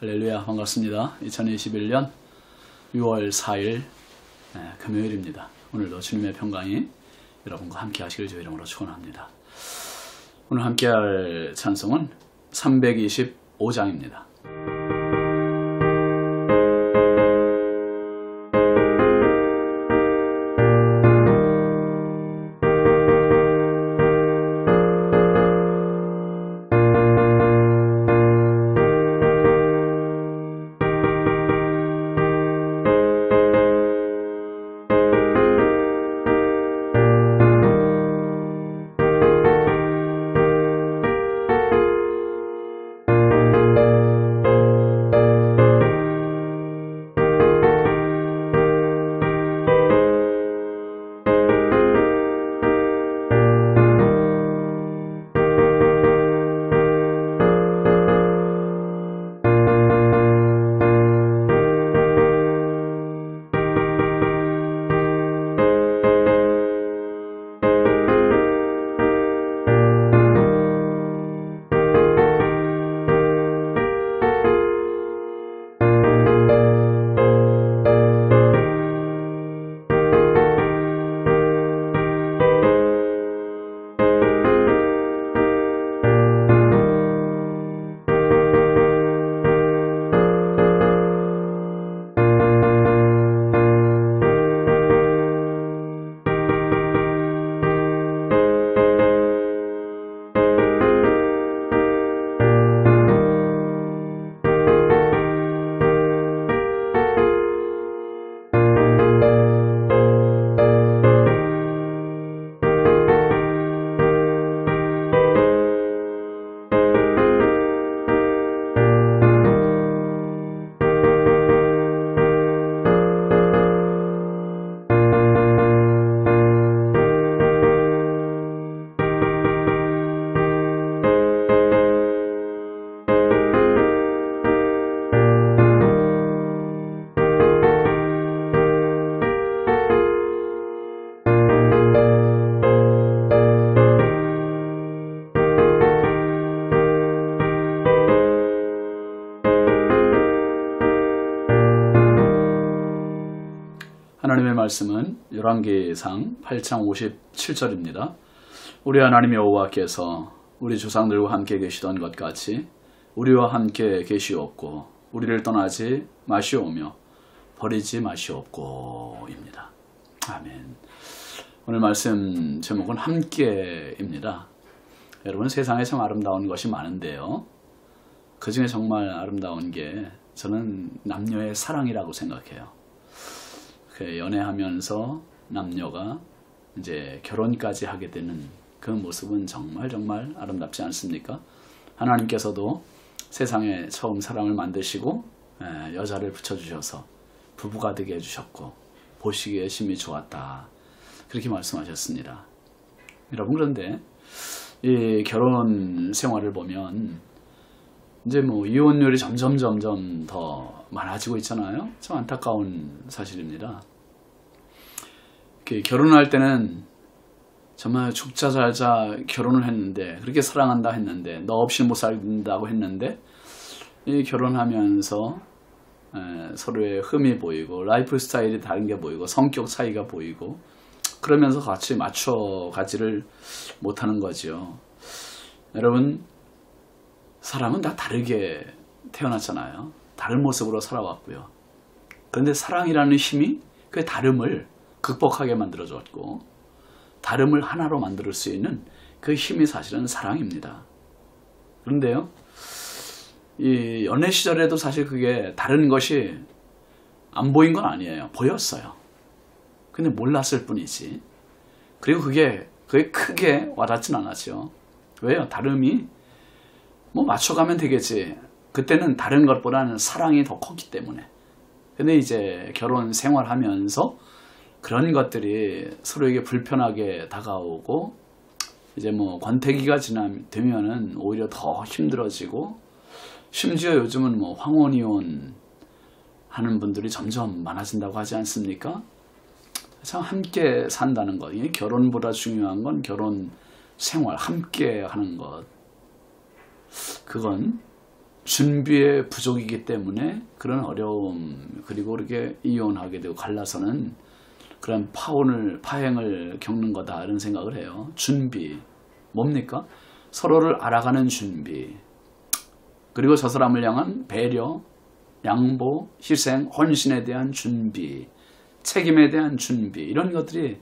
할렐루야, 반갑습니다. 2021년 6월 4일 금요일입니다. 오늘도 주님의 평강이 여러분과 함께 하시길 주의 이름으로 축원합니다. 오늘 함께 할 찬송은 325장입니다. 하나님의 말씀은 열왕기상 8장 57절입니다. 우리 하나님 여호와께서 우리 조상들과 함께 계시던 것 같이 우리와 함께 계시옵고 우리를 떠나지 마시오며 버리지 마시옵고입니다. 아멘. 오늘 말씀 제목은 함께입니다. 여러분, 세상에 참 아름다운 것이 많은데요, 그 중에 정말 아름다운 게 저는 남녀의 사랑이라고 생각해요. 연애하면서 남녀가 이제 결혼까지 하게 되는 그 모습은 정말 아름답지 않습니까? 하나님께서도 세상에 처음 사람을 만드시고 여자를 붙여주셔서 부부가 되게 해주셨고 보시기에 심히 좋았다, 그렇게 말씀하셨습니다. 여러분, 그런데 이 결혼 생활을 보면 이제 이혼율이 점점 더 많아지고 있잖아요. 참 안타까운 사실입니다. 결혼할 때는 정말 죽자 살자 결혼을 했는데, 그렇게 사랑한다 했는데, 너 없이 못 살린다고 했는데, 이 결혼하면서 서로의 흠이 보이고 라이프 스타일이 다른 게 보이고 성격 차이가 보이고, 그러면서 같이 맞춰가지를 못하는 거죠. 여러분, 사람은 다 다르게 태어났잖아요. 다른 모습으로 살아왔고요. 그런데 사랑이라는 힘이 그 다름을 극복하게 만들어줬고, 다름을 하나로 만들 수 있는 그 힘이 사실은 사랑입니다. 그런데요, 이 연애 시절에도 사실 그게 다른 것이 안 보인 건 아니에요. 보였어요. 근데 몰랐을 뿐이지. 그리고 그게 크게 와닿진 않았죠. 왜요? 다름이 맞춰가면 되겠지. 그때는 다른 것보다는 사랑이 더 컸기 때문에. 근데 이제 결혼 생활하면서 그런 것들이 서로에게 불편하게 다가오고, 이제 권태기가 되면은 오히려 더 힘들어지고, 심지어 요즘은 황혼이혼 하는 분들이 점점 많아진다고 하지 않습니까? 참 함께 산다는 것, 결혼보다 중요한 건 결혼 생활, 함께 하는 것, 그건 준비의 부족이기 때문에 그런 어려움, 그리고 이렇게 이혼하게 되고 갈라서는 그런 파행을 겪는 거다, 이런 생각을 해요. 준비. 뭡니까? 서로를 알아가는 준비. 그리고 저 사람을 향한 배려, 양보, 희생, 헌신에 대한 준비, 책임에 대한 준비, 이런 것들이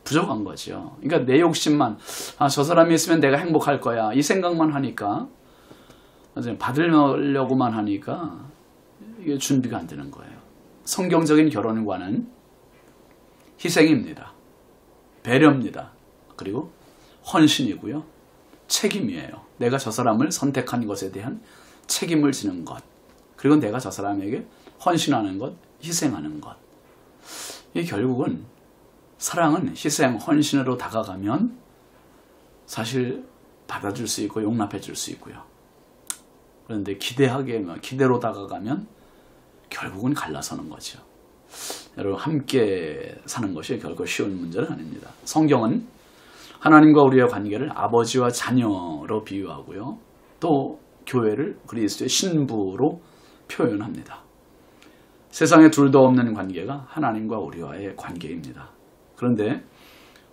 부족한 거죠. 그러니까 내 욕심만, 저 사람이 있으면 내가 행복할 거야, 이 생각만 하니까, 받으려고만 하니까 이게 준비가 안 되는 거예요. 성경적인 결혼과는 희생입니다. 배려입니다. 그리고 헌신이고요. 책임이에요. 내가 저 사람을 선택한 것에 대한 책임을 지는 것. 그리고 내가 저 사람에게 헌신하는 것, 희생하는 것. 이 결국은 사랑은 희생, 헌신으로 다가가면 사실 받아줄 수 있고 용납해 줄 수 있고요. 그런데 기대로 다가가면 결국은 갈라서는 거죠. 여러분, 함께 사는 것이 결코 쉬운 문제는 아닙니다. 성경은 하나님과 우리의 관계를 아버지와 자녀로 비유하고요. 또 교회를 그리스도의 신부로 표현합니다. 세상에 둘도 없는 관계가 하나님과 우리와의 관계입니다. 그런데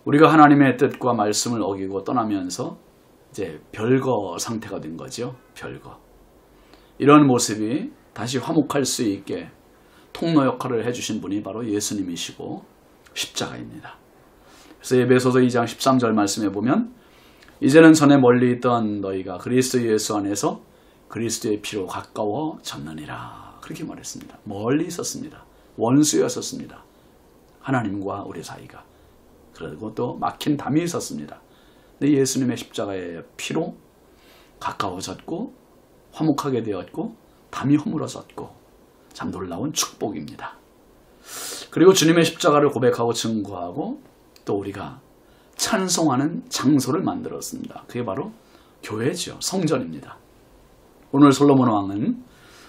우리가 하나님의 뜻과 말씀을 어기고 떠나면서 이제 별거 상태가 된 거죠. 별거. 이런 모습이 다시 화목할 수 있게 통로 역할을 해주신 분이 바로 예수님이시고 십자가입니다. 그래서 에베소서 2장 13절 말씀에 보면 이제는 전에 멀리 있던 너희가 그리스도 예수 안에서 그리스도의 피로 가까워졌느니라, 그렇게 말했습니다. 멀리 있었습니다. 원수였었습니다. 하나님과 우리 사이가. 그리고 또 막힌 담이 있었습니다. 근데 예수님의 십자가의 피로 가까워졌고 화목하게 되었고 담이 허물어졌고, 참 놀라운 축복입니다. 그리고 주님의 십자가를 고백하고 증거하고 또 우리가 찬송하는 장소를 만들었습니다. 그게 바로 교회죠. 성전입니다. 오늘 솔로몬 왕은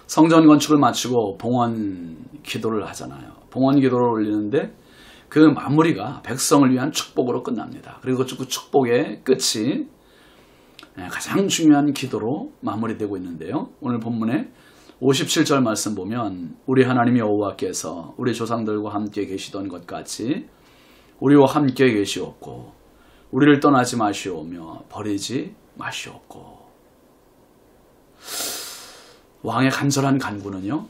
성전 건축을 마치고 봉헌 기도를 하잖아요. 봉헌 기도를 올리는데 그 마무리가 백성을 위한 축복으로 끝납니다. 그리고 그 축복의 끝이 가장 중요한 기도로 마무리되고 있는데요. 오늘 본문에 57절 말씀 보면 우리 하나님 여호와께서 우리 조상들과 함께 계시던 것 같이 우리와 함께 계시옵고 우리를 떠나지 마시오며 버리지 마시옵고. 왕의 간절한 간구는요,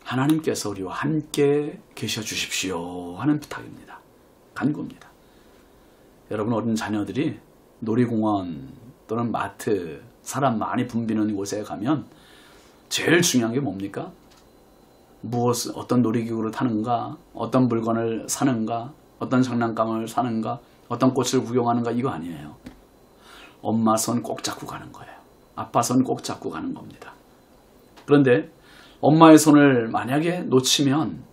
하나님께서 우리와 함께 계셔 주십시오 하는 부탁입니다. 간구입니다. 여러분, 어린 자녀들이 놀이공원 또는 마트, 사람 많이 붐비는 곳에 가면 제일 중요한 게 뭡니까? 어떤 놀이기구를 타는가, 어떤 물건을 사는가, 어떤 장난감을 사는가, 어떤 꽃을 구경하는가, 이거 아니에요. 엄마 손 꼭 잡고 가는 거예요. 아빠 손 꼭 잡고 가는 겁니다. 그런데 엄마의 손을 만약에 놓치면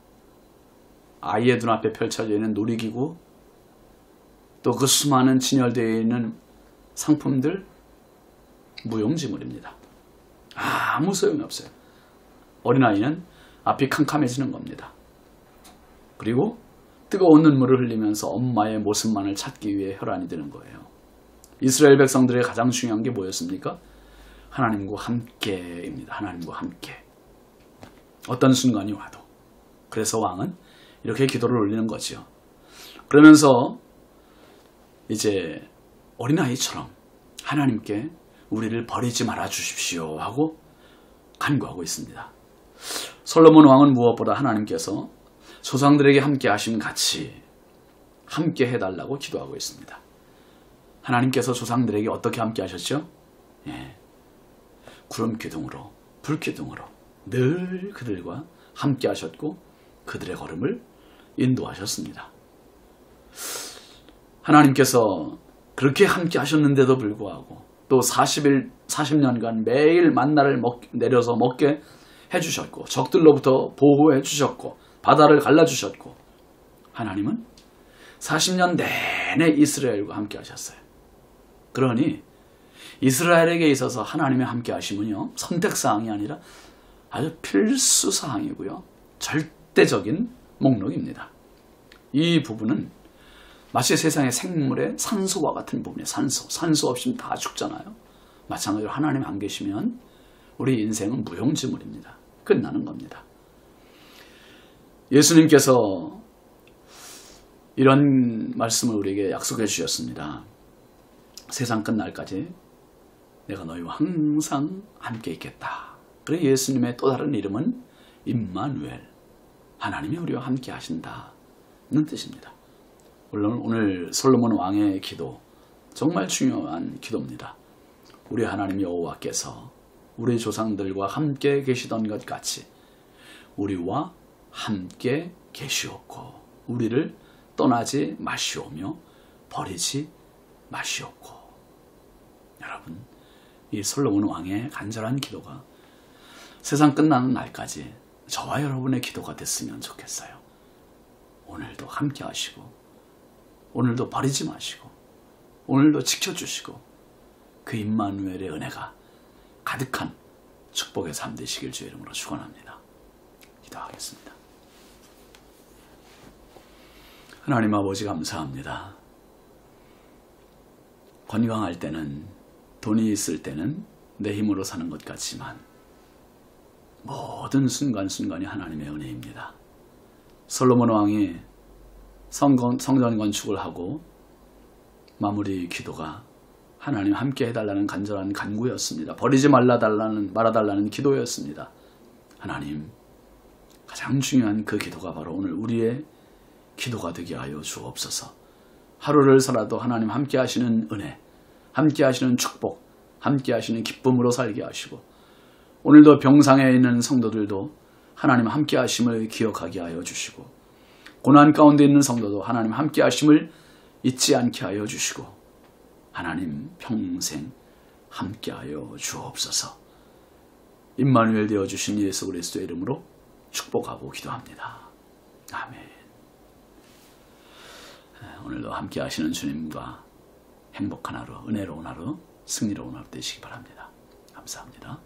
아이의 눈앞에 펼쳐져 있는 놀이기구, 또 그 수많은 진열되어 있는 상품들, 무용지물입니다. 아무 소용이 없어요. 어린아이는 앞이 캄캄해지는 겁니다. 그리고 뜨거운 눈물을 흘리면서 엄마의 모습만을 찾기 위해 혈안이 되는 거예요. 이스라엘 백성들의 가장 중요한 게 뭐였습니까? 하나님과 함께입니다. 하나님과 함께. 어떤 순간이 와도. 그래서 왕은 이렇게 기도를 올리는 거죠. 그러면서 이제 어린아이처럼 하나님께 우리를 버리지 말아 주십시오 하고 간구하고 있습니다. 솔로몬 왕은 무엇보다 하나님께서 조상들에게 함께 하심 같이 함께 해달라고 기도하고 있습니다. 하나님께서 조상들에게 어떻게 함께 하셨죠? 구름 기둥으로, 불 기둥으로 늘 그들과 함께 하셨고 그들의 걸음을 인도하셨습니다. 하나님께서 그렇게 함께 하셨는데도 불구하고 또 40년간 매일 만나를 내려서 먹게 해주셨고 적들로부터 보호해 주셨고 바다를 갈라주셨고, 하나님은 40년 내내 이스라엘과 함께 하셨어요. 그러니 이스라엘에게 있어서 하나님의 함께 하심은요, 선택사항이 아니라 아주 필수사항이고요, 절대적인 목록입니다. 이 부분은 마치 세상의 생물의 산소와 같은 부분이에요. 산소 없이는 다 죽잖아요. 마찬가지로 하나님 안 계시면 우리 인생은 무용지물입니다. 끝나는 겁니다. 예수님께서 이런 말씀을 우리에게 약속해 주셨습니다. 세상 끝날까지 내가 너희와 항상 함께 있겠다. 그리고 예수님의 또 다른 이름은 임마누엘, 하나님이 우리와 함께 하신다는 뜻입니다. 물론 오늘 솔로몬 왕의 기도, 정말 중요한 기도입니다. 우리 하나님 여호와께서 우리 조상들과 함께 계시던 것 같이 우리와 함께 계시옵고 우리를 떠나지 마시오며 버리지 마시옵고. 여러분, 이 솔로몬 왕의 간절한 기도가 세상 끝나는 날까지 저와 여러분의 기도가 됐으면 좋겠어요. 오늘도 함께 하시고 오늘도 버리지 마시고 오늘도 지켜주시고 그 임마누엘의 은혜가 가득한 축복의 삶 되시길 주의 이름으로 축원합니다. 기도하겠습니다. 하나님 아버지 감사합니다. 건강할 때는, 돈이 있을 때는 내 힘으로 사는 것 같지만 모든 순간순간이 하나님의 은혜입니다. 솔로몬 왕이 성전 건축을 하고 마무리 기도가 하나님 함께 해달라는 간절한 간구였습니다. 버리지 말아달라는 기도였습니다. 하나님, 가장 중요한 그 기도가 바로 오늘 우리의 기도가 되게 하여 주옵소서. 하루를 살아도 하나님 함께 하시는 은혜, 함께 하시는 축복, 함께 하시는 기쁨으로 살게 하시고 오늘도 병상에 있는 성도들도 하나님 함께 하심을 기억하게 하여 주시고 고난 가운데 있는 성도도 하나님 함께 하심을 잊지 않게 하여 주시고 하나님 평생 함께 하여 주옵소서. 임마누엘 되어주신 예수 그리스도의 이름으로 축복하고 기도합니다. 아멘. 오늘도 함께 하시는 주님과 행복한 하루, 은혜로운 하루, 승리로운 하루 되시기 바랍니다. 감사합니다.